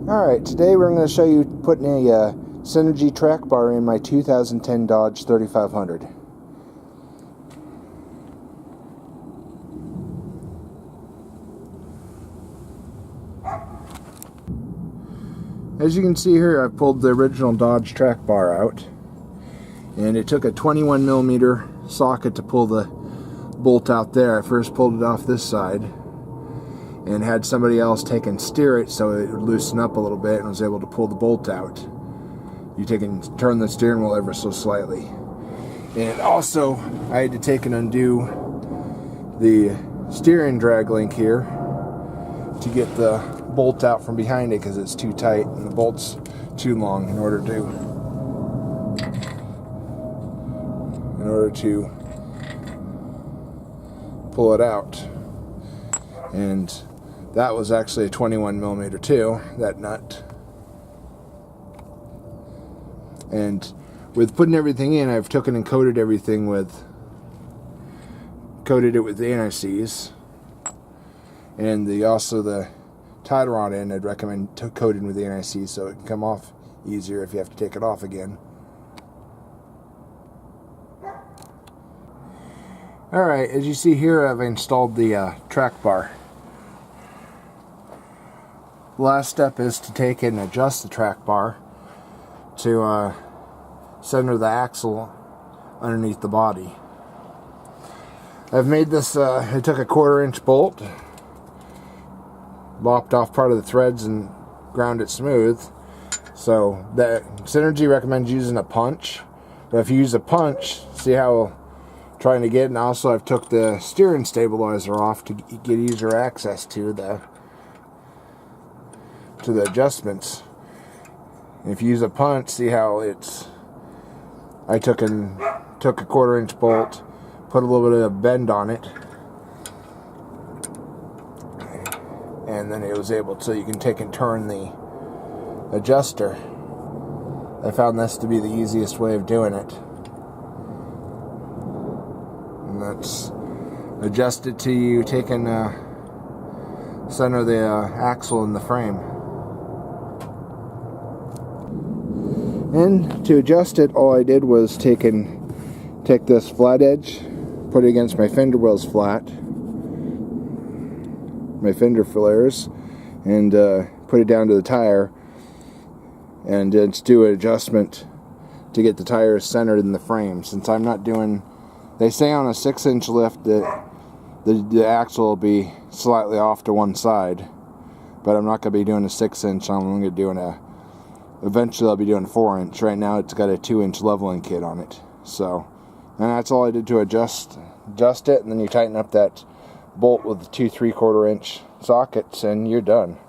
Alright, today we're going to show you putting a Synergy track bar in my 2010 Dodge 3500. As you can see here, I pulled the original Dodge track bar out, and it took a 21mm socket to pull the bolt out there. I first pulled it off this side and had somebody else take and steer it so it would loosen up a little bit, and was able to pull the bolt out. You take and turn the steering wheel ever so slightly. And also, I had to take and undo the steering drag link here to get the bolt out from behind it, because it's too tight and the bolt's too long in order to pull it out. And that was actually a 21mm too, that nut. And with putting everything in, I've taken and coated it with anti-seize, and also the tie rod end I'd recommend coating with anti-seize so it can come off easier if you have to take it off again. Alright, as you see here, I've installed the track bar. The last step is to take and adjust the track bar to center the axle underneath the body. I've made this, I took a 1/4-inch bolt, lopped off part of the threads and ground it smooth. So that Synergy recommends using a punch, but if you use a punch, see how trying to get, and also I've took the steering stabilizer off to get easier access to the adjustments. If you use a punch, see how I took a 1/4-inch bolt, put a little bit of bend on it, and then it was able to, you can take and turn the adjuster. I found this to be the easiest way of doing it. And that's adjust it to you taking center the axle in the frame. And to adjust it, all I did was take this flat edge, put it against my fender wells flat, my fender flares, and put it down to the tire, and just do an adjustment to get the tires centered in the frame. Since I'm not doing, they say on a 6-inch lift that the axle will be slightly off to one side, but I'm not going to be doing a 6-inch. I'm going to be doing eventually I'll be doing 4-inch. Right now it's got a 2-inch leveling kit on it. So, and that's all I did to adjust it, and then you tighten up that bolt with the 2 3/4-inch sockets, and you're done.